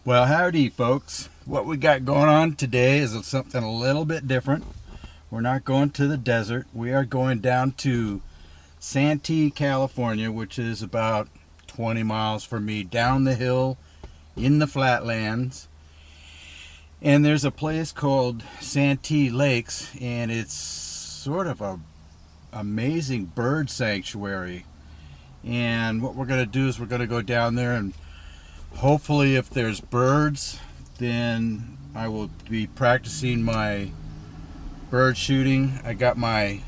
Well, howdy, folks. What we got going on today is something a little bit different. We're not going to the desert. We are going down to Santee, California, which is about 20 miles from me, down the hill in the flatlands. And there's a place called Santee Lakes, and it's sort of a amazing bird sanctuary. And what we're going to do is we're going to go down there, and hopefully if there's birds, then I will be practicing my bird shooting. I got my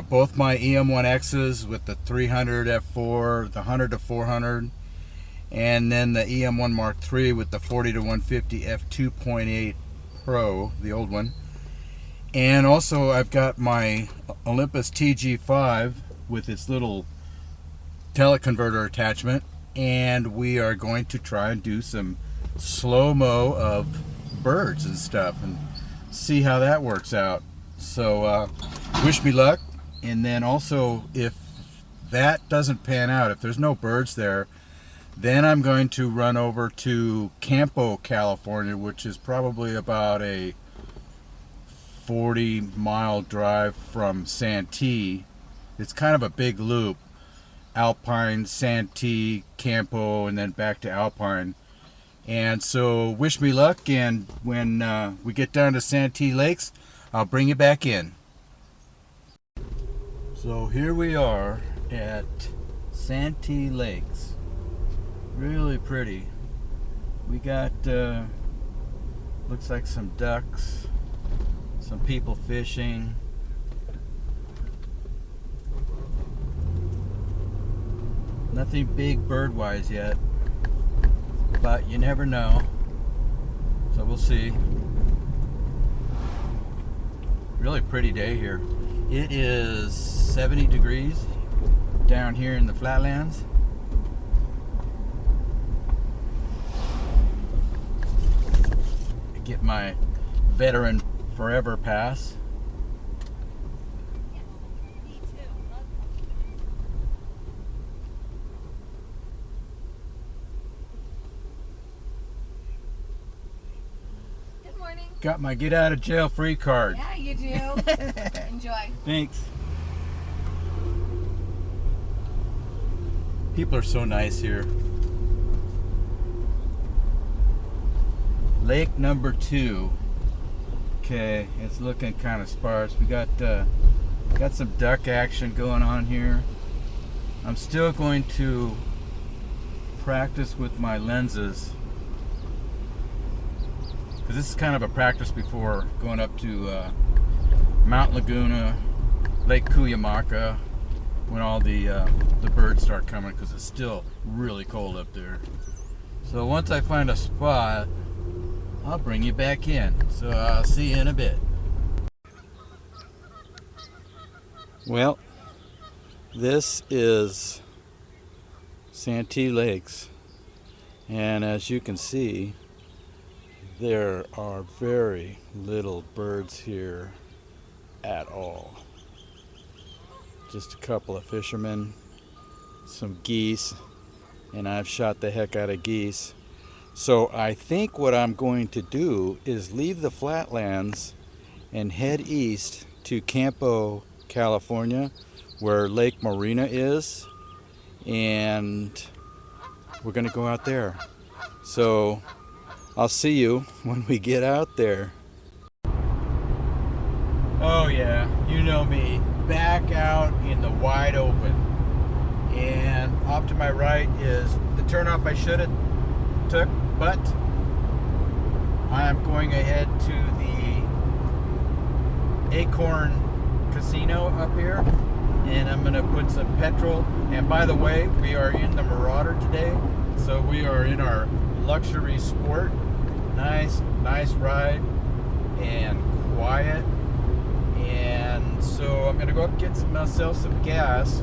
both my EM1Xs with the 300 f4, the 100 to 400, and then the EM1 Mark III with the 40 to 150 f2.8 Pro, the old one. And also I've got my Olympus TG5 with its little teleconverter attachment, and we are going to try and do some slow-mo of birds and stuff and see how that works out. So wish me luck. And then also, if that doesn't pan out, if there's no birds there, then I'm going to run over to Campo, California, which is probably about a 40-mile drive from Santee. It's kind of a big loop. Alpine, Santee, Campo, and then back to Alpine. And so wish me luck, and when we get down to Santee Lakes, I'll bring you back in. So here we are at Santee Lakes. Really pretty. We got, looks like some ducks, some people fishing. Nothing big bird-wise yet, but you never know. So we'll see. Really pretty day here. It is 70 degrees down here in the flatlands. I get my veteran forever pass. Got my get out of jail free card. Yeah, you do. Enjoy. Thanks. People are so nice here. Lake number 2. Okay, it's looking kind of sparse. We got some duck action going on here. I'm still going to practice with my lenses, because this is kind of a practice before going up to Mount Laguna, Lake Cuyamaca, when all the birds start coming, because it's still really cold up there. So once I find a spot, I'll bring you back in. So I'll see you in a bit. Well, this is Santee Lakes, and as you can see, there are very little birds here at all. Just a couple of fishermen, some geese, and I've shot the heck out of geese. So I think what I'm going to do is leave the flatlands and head east to Campo, California, where Lake Marina is, and we're gonna go out there. So I'll see you when we get out there. Oh yeah, you know me. Back out in the wide open. And off to my right is the turnoff I should have took, but I'm going ahead to the Acorn Casino up here, and I'm gonna put some petrol. And by the way, we are in the Marauder today, so we are in our luxury sport. Nice ride and quiet. And so I'm gonna go up and get myself some gas,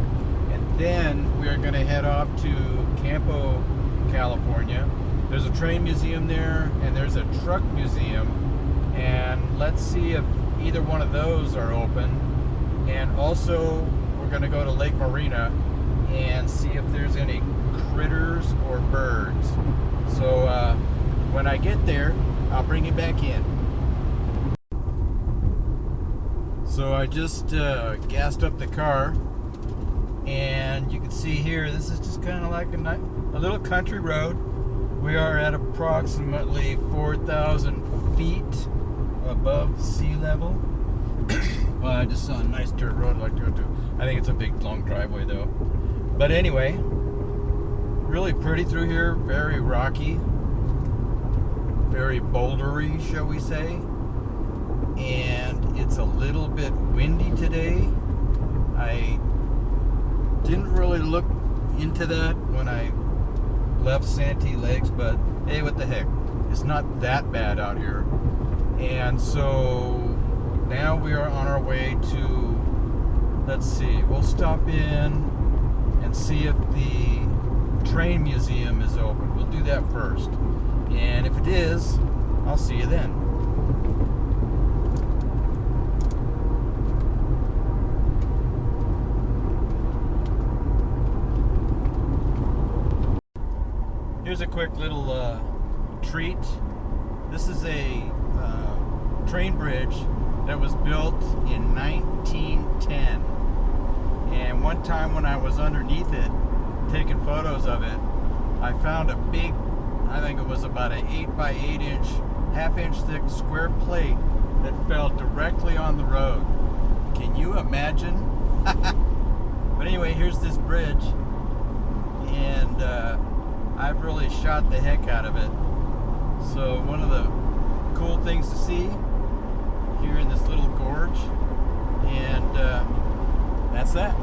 and then we are gonna head off to Campo, California. There's a train museum there, and there's a truck museum, and let's see if either one of those are open. And also we're gonna go to Lake Marina and see if there's any critters or birds. So when I get there, I'll bring it back in. So I just gassed up the car, and you can see here, this is just kind of like a little country road. We are at approximately 4,000 feet above sea level. Well, I just saw a nice dirt road I'd like to go to. I think it's a big, long driveway though. But anyway, really pretty through here, very rocky, very bouldery, shall we say. And it's a little bit windy today. I didn't really look into that when I left Santee Lakes, but hey, what the heck, it's not that bad out here. And so now we are on our way to, let's see, we'll stop in and see if the train museum is open. We'll do that first, and if it is, I'll see you then. Here's a quick little treat. This is a train bridge that was built in 1910. And one time when I was underneath it, taking photos of it, I found a big, I think it was about an 8 by 8 inch, half-inch thick square plate that fell directly on the road. Can you imagine? But anyway, here's this bridge, and I've really shot the heck out of it. So one of the cool things to see here in this little gorge, and that's that.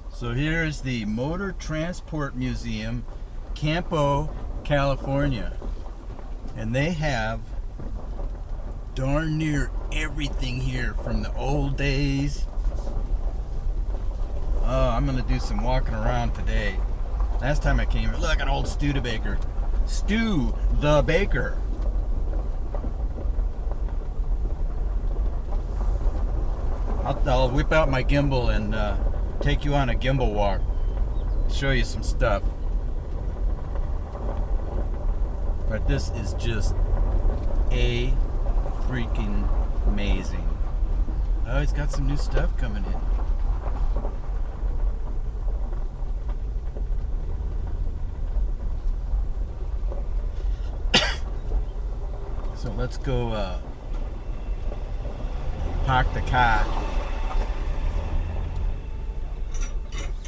So here's the Motor Transport Museum, Campo, California, and they have darn near everything here from the old days. Oh, I'm gonna do some walking around today. Last time I came here, look, an old Stu the Baker. Stu the Baker. I'll whip out my gimbal and take you on a gimbal walk, show you some stuff. But this is just a freaking amazing. Oh, he's got some new stuff coming in. So let's go park the car.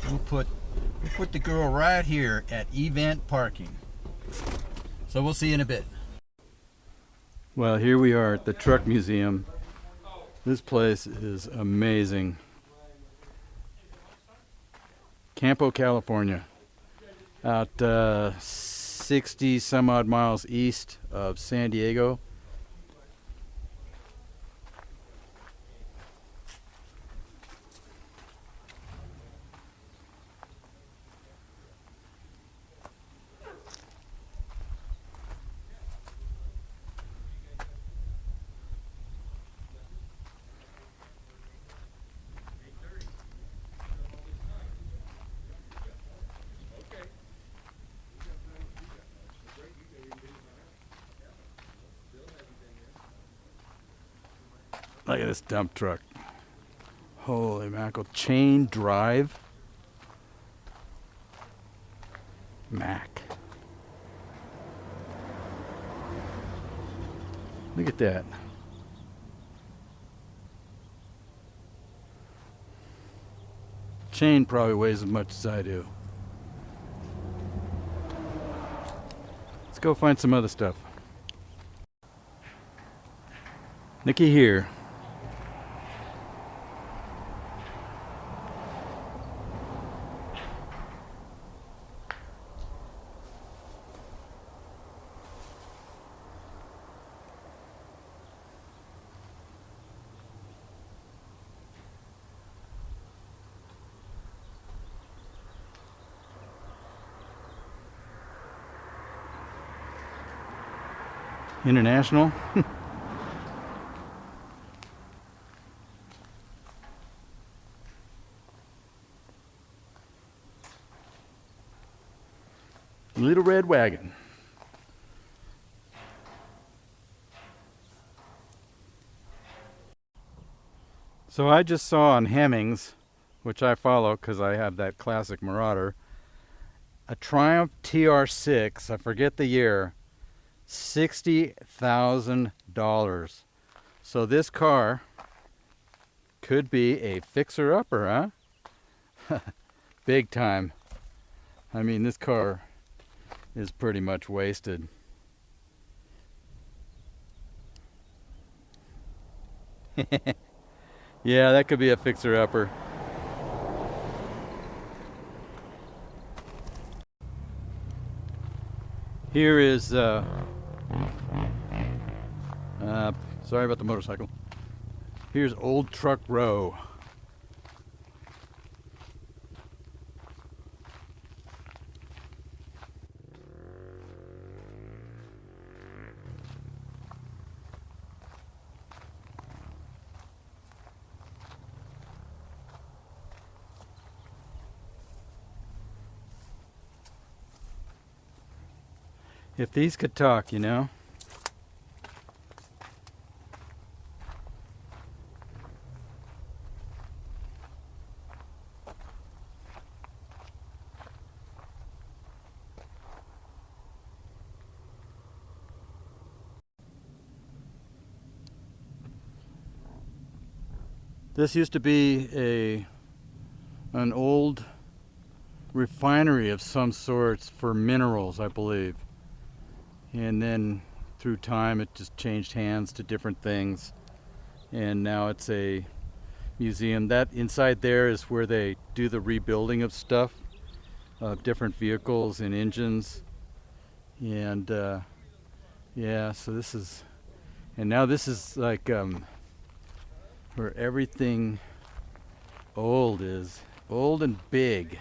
We'll put the girl right here at event parking. So we'll see you in a bit. Well, here we are at the truck museum. This place is amazing. Campo, California, out 60 some odd miles east of San Diego. Look at this dump truck. Holy mackerel. Chain drive. Mac. Look at that. Chain probably weighs as much as I do. Let's go find some other stuff. Nikki here. International. Little red wagon. So I just saw on Hemmings, which I follow because I have that classic Marauder, a Triumph TR6, I forget the year, $60,000. So this car could be a fixer-upper, huh? Big time. I mean, this car is pretty much wasted. Yeah, that could be a fixer-upper. Here is, sorry about the motorcycle. Here's Old Truck Row. If these could talk, you know. This used to be an old refinery of some sorts for minerals, I believe. And then through time it just changed hands to different things. And now it's a museum. That inside there is where they do the rebuilding of stuff, of different vehicles and engines. And yeah, so this is, and now this is like where everything old is, old and big.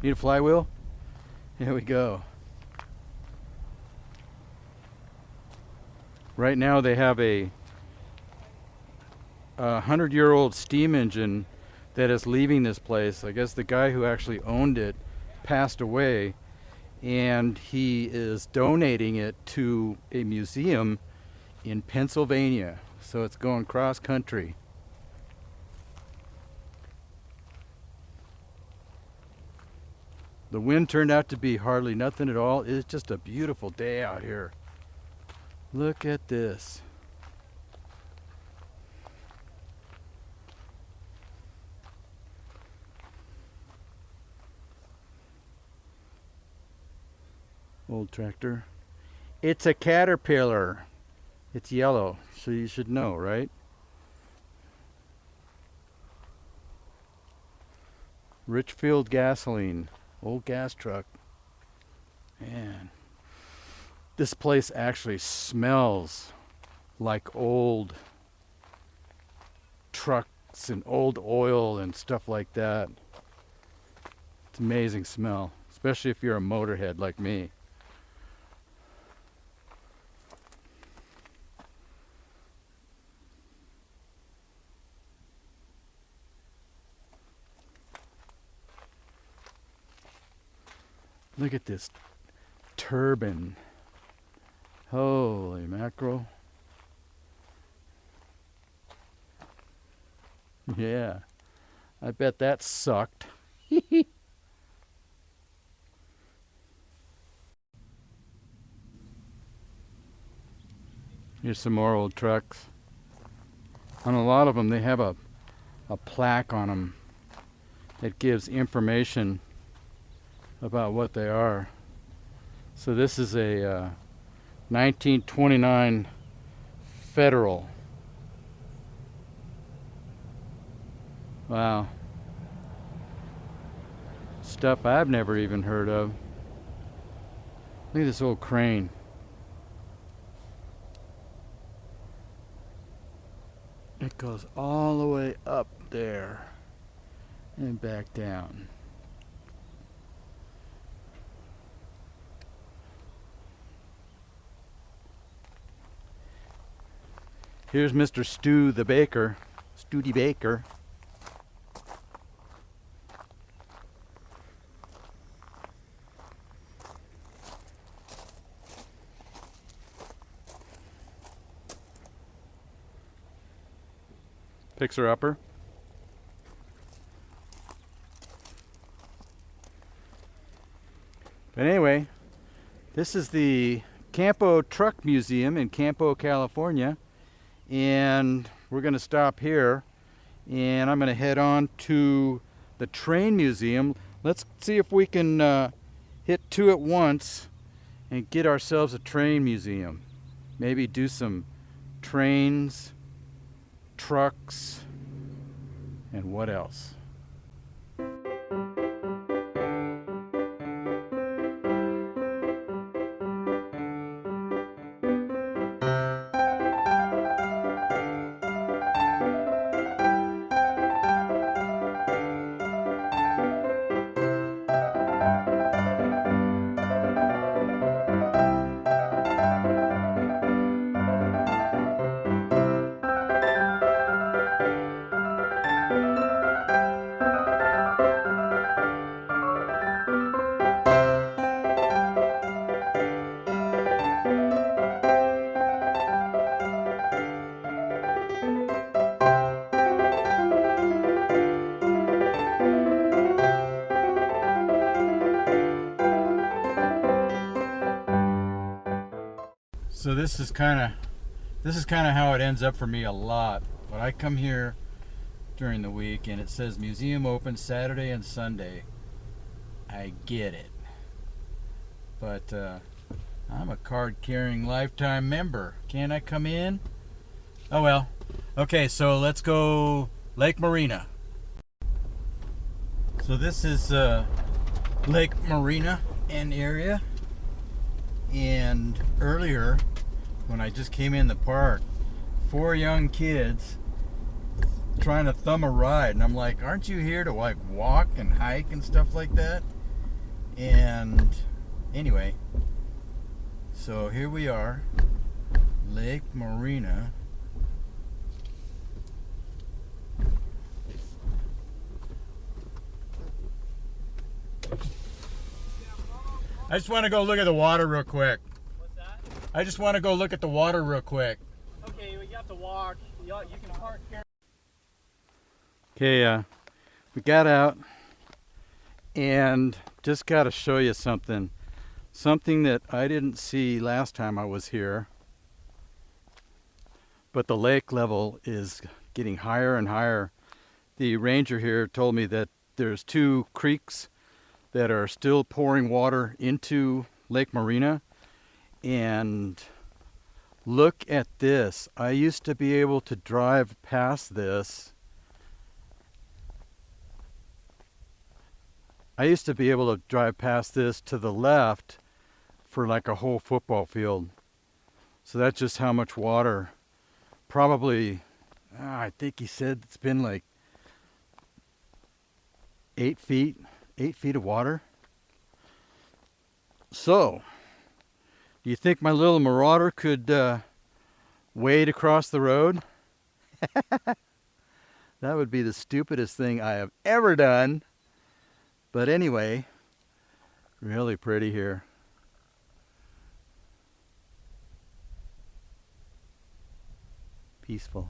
Need a flywheel? Here we go. Right now they have a 100-year-old steam engine that is leaving this place. I guess the guy who actually owned it passed away, and he is donating it to a museum in Pennsylvania. So it's going cross country. The wind turned out to be hardly nothing at all. It's just a beautiful day out here. Look at this. Old tractor. It's a Caterpillar. It's yellow, so you should know, right? Richfield gasoline. Old gas truck. Man. This place actually smells like old trucks and old oil and stuff like that. It's an amazing smell, especially if you're a motorhead like me. Look at this turbine. Holy mackerel. Yeah, I bet that sucked. Here's some more old trucks. On a lot of them, they have a plaque on them that gives information about what they are. So this is a 1929 Federal. Wow. Stuff I've never even heard of. Look at this old crane. It goes all the way up there and back down. Here's Mr. Stu the baker, Studi Baker. Fixer-upper. But anyway, this is the Campo Truck Museum in Campo, California. And we're going to stop here. And I'm going to head on to the Train Museum. Let's see if we can hit two at once and get ourselves a train museum. Maybe do some trains, trucks, and what else? So this is kind of how it ends up for me a lot. When I come here during the week and it says museum open Saturday and Sunday, I get it. But I'm a card-carrying lifetime member. Can't I come in? Oh well. Okay, so let's go Lake Marina. So this is Lake Marina and area. And earlier, when I just came in the park, 4 young kids trying to thumb a ride, and I'm like, aren't you here to like walk and hike and stuff like that? And anyway, so here we are, Lake Marina. I just want to go look at the water real quick. What's that? I just want to go look at the water real quick. Okay, well, you have to walk. You can park here. Okay, we got out and just got to show you something. Something that I didn't see last time I was here. But the lake level is getting higher and higher. The ranger here told me that there's 2 creeks that are still pouring water into Lake Marina. And look at this. I used to be able to drive past this. I used to be able to drive past this to the left for like a whole football field. So that's just how much water. Probably, I think he said it's been like 8 feet of water. So, do you think my little Marauder could wade across the road? That would be the stupidest thing I have ever done. But anyway, really pretty here. Peaceful.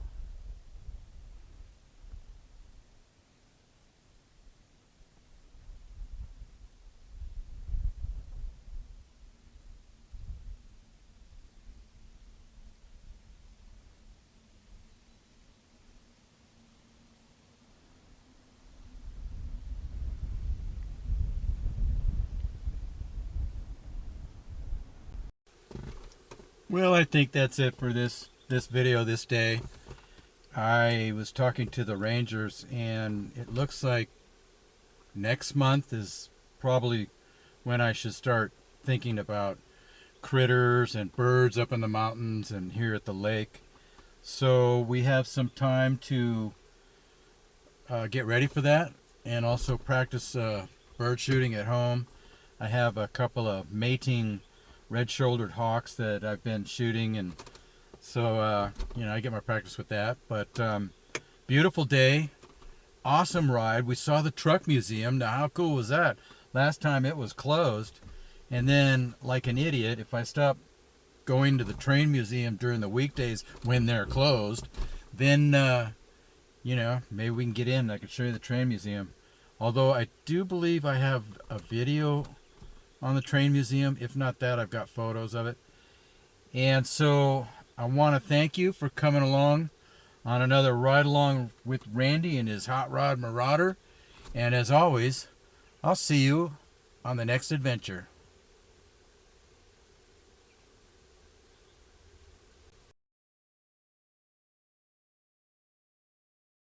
Well, I think that's it for this video this day. I was talking to the rangers and it looks like next month is probably when I should start thinking about critters and birds up in the mountains and here at the lake. So we have some time to get ready for that and also practice bird shooting at home. I have a couple of mating red-shouldered hawks that I've been shooting, and so I get my practice with that. But beautiful day, awesome ride. We saw the truck museum. Now how cool was that? Last time it was closed, and then like an idiot, if I stop going to the train museum during the weekdays when they're closed, then you know, maybe we can get in. I can show you the train museum. Although I do believe I have a video on the train museum. If not that, I've got photos of it. And so I want to thank you for coming along on another ride along with Randy and his Hot Rod Marauder. And as always, I'll see you on the next adventure.